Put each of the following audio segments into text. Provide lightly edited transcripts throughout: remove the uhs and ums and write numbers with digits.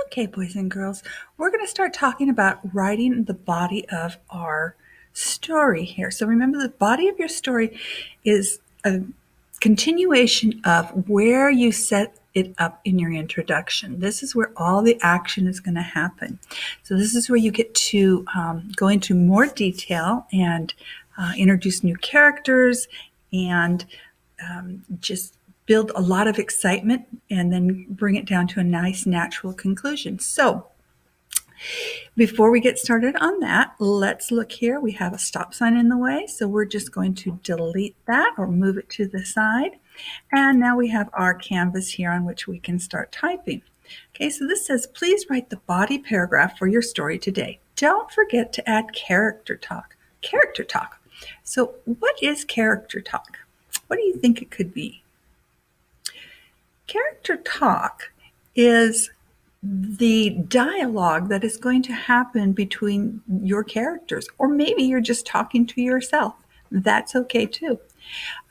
Okay, boys and girls, we're going to start talking about writing the body of our story here. So remember, the body of your story is a continuation of where you set it up in your introduction. This is where all the action is going to happen. So this is where you get to go into more detail and introduce new characters and just build a lot of excitement and then bring it down to a nice natural conclusion. So before we get started on that, let's look here. We have a stop sign in the way, so we're just going to delete that or move it to the side. And now we have our canvas here on which we can start typing. Okay, so this says, please write the body paragraph for your story today. Don't forget to add character talk. Character talk. So what is character talk? What do you think it could be? Character talk is the dialogue that is going to happen between your characters, or maybe you're just talking to yourself. That's okay too.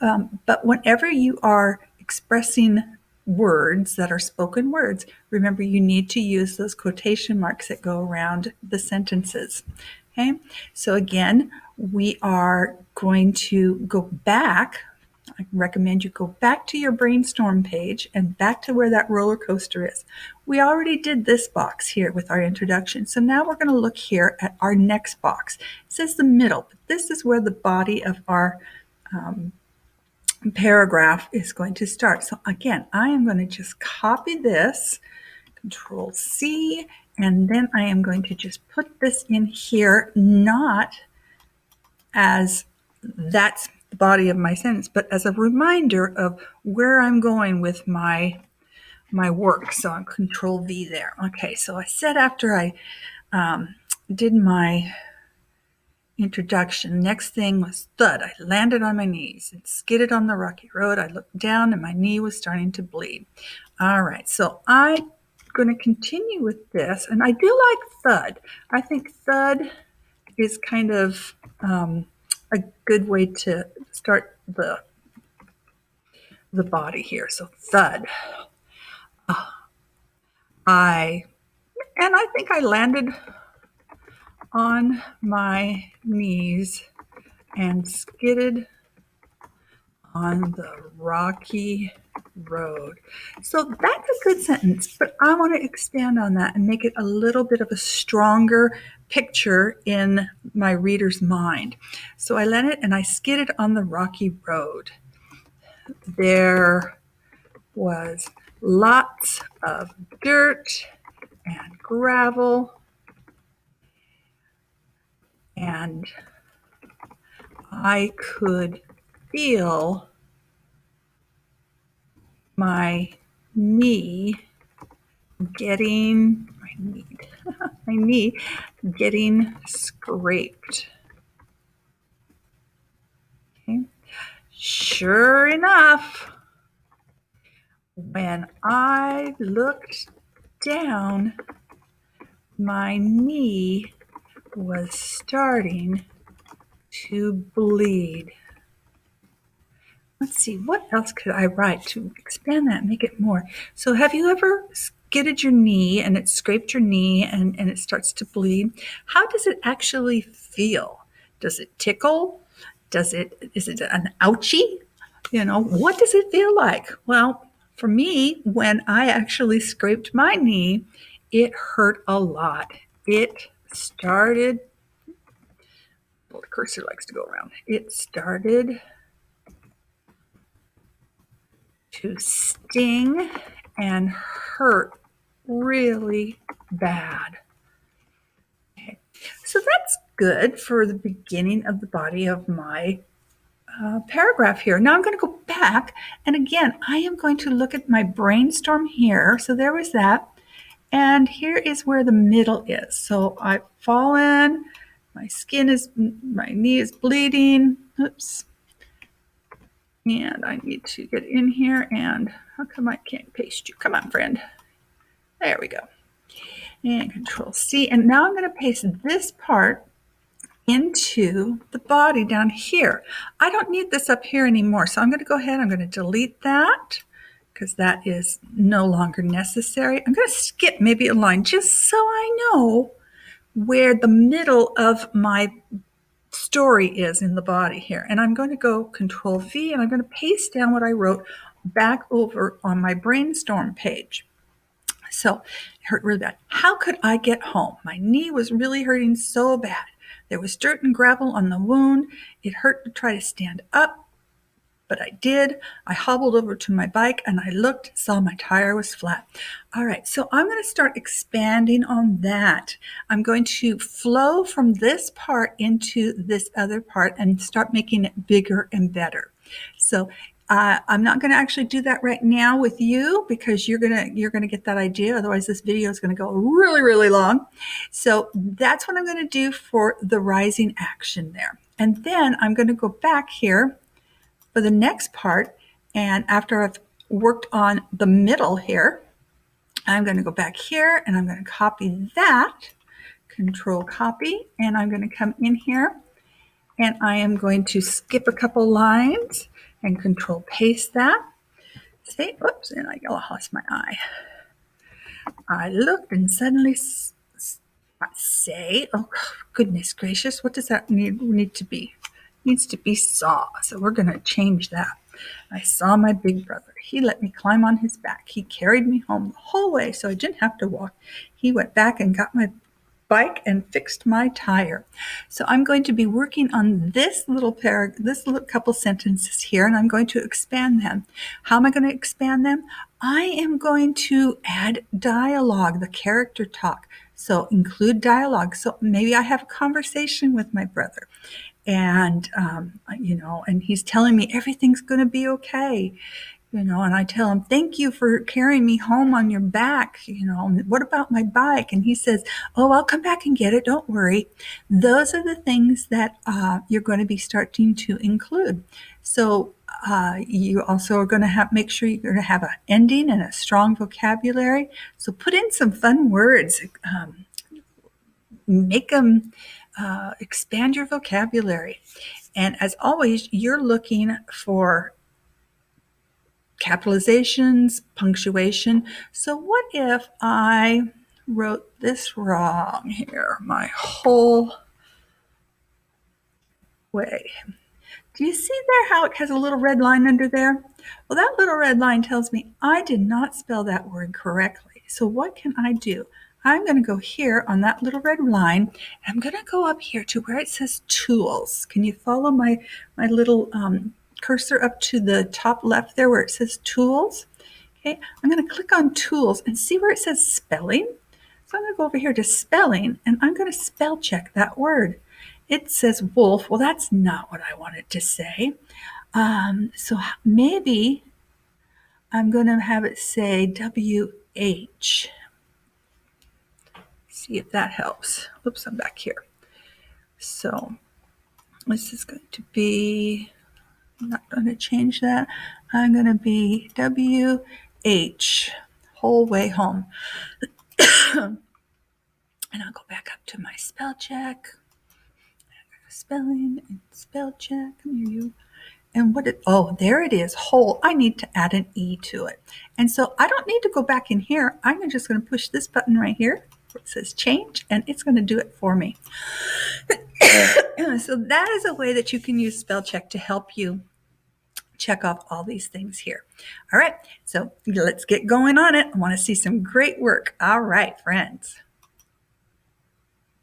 But whenever you are expressing words that are spoken words, remember you need to use those quotation marks that go around the sentences. Okay, so again, we are going to go back. I recommend you go back to your brainstorm page and back to where that roller coaster is. We already did this box here with our introduction. So now we're going to look here at our next box. It says the middle, but this is where the body of our paragraph is going to start. So again, I am going to just copy this, Control C, and then I am going to just put this in here, not as that's the body of my sentence, but as a reminder of where I'm going with my work. So I'm Control V there. Okay, so I said after I did my introduction, next thing was thud. I landed on my knees and skidded on the rocky road. I looked down and my knee was starting to bleed. All right, so I'm going to continue with this, and I do like thud. I think thud is kind of a good way to start the body here. So thud. I think I landed on my knees and skidded on the rocky road. So that's a good sentence, but I want to expand on that and make it a little bit of a stronger picture in my reader's mind. So I landed and I skidded on the rocky road. There was lots of dirt and gravel, and I could feel my knee getting scraped. Okay. Sure enough, when I looked down, my knee was starting to bleed. Let's see, what else could I write to expand that and make it more? So have you ever skidded your knee and it scraped your knee and it starts to bleed? How does it actually feel? Does it tickle? Is it an ouchie? What does it feel like? Well, for me, when I actually scraped my knee, it hurt a lot. It started, well, the cursor likes to go around. It started to sting and hurt really bad. Okay. So that's good for the beginning of the body of my paragraph here. Now I'm going to go back, and again, I am going to look at my brainstorm here. So there was that, and here is where the middle is. So I've fallen, my knee is bleeding. Oops. And I need to get in here, and how come I can't paste you? Come on, friend. There we go. And Control C. And now I'm going to paste this part into the body down here. I don't need this up here anymore, so I'm going to go ahead. I'm going to delete that. because that is no longer necessary. I'm going to skip maybe a line just so I know where the middle of my story is in the body here. And I'm going to go Control V, and I'm going to paste down what I wrote back over on my brainstorm page. So it hurt really bad. How could I get home? My knee was really hurting so bad. There was dirt and gravel on the wound. It hurt to try to stand up, but I did. I hobbled over to my bike and I looked, saw my tire was flat. All right, so I'm going to start expanding on that. I'm going to flow from this part into this other part and start making it bigger and better. So I'm not going to actually do that right now with you because you're gonna get that idea. Otherwise, this video is going to go really, really long. So that's what I'm going to do for the rising action there. And then I'm going to go back here for the next part. And after I've worked on the middle here, I'm going to go back here and I'm going to copy that, Control Copy, and I'm going to come in here and I am going to skip a couple lines and Control Paste that. See, oops, and I lost my eye. I looked and suddenly say, oh goodness gracious, what does that need to be? It needs to be saw. So we're going to change that. I saw my big brother. He let me climb on his back. He carried me home the whole way so I didn't have to walk. He went back and got my bike and fixed my tire. So I'm going to be working on this little couple sentences here, and I'm going to expand them. How am I going to expand them? I am going to add dialogue, the character talk. So include dialogue. So maybe I have a conversation with my brother, and and he's telling me everything's going to be okay. And I tell him, thank you for carrying me home on your back. What about my bike? And he says, oh, I'll come back and get it. Don't worry. Those are the things that you're going to be starting to include. So you also are going to make sure you're going to have an ending and a strong vocabulary. So put in some fun words. Make them expand your vocabulary. And as always, you're looking for capitalizations, punctuation. So what if I wrote this wrong here, my whole way? Do you see there how it has a little red line under there? Well, that little red line tells me I did not spell that word correctly. So what can I do? I'm going to go here on that little red line, and I'm going to go up here to where it says tools. Can you follow my little cursor up to the top left there where it says tools? Okay, I'm going to click on tools and see where it says spelling. So I'm going to go over here to spelling, and I'm going to spell check that word. It says wolf. Well, that's not what I wanted to say. So maybe I'm going to have it say WH. See if that helps. Oops, I'm back here. So this is going to be, I'm not going to change that. I'm going to be WH, whole way home. And I'll go back up to my spell check. Spelling and spell check. Come here, you. And there it is, whole. I need to add an E to it. And so I don't need to go back in here. I'm just going to push this button right here where it says change, and it's going to do it for me. So that is a way that you can use spell check to help you check off all these things here. All right, so let's get going on it. I want to see some great work. All right, friends.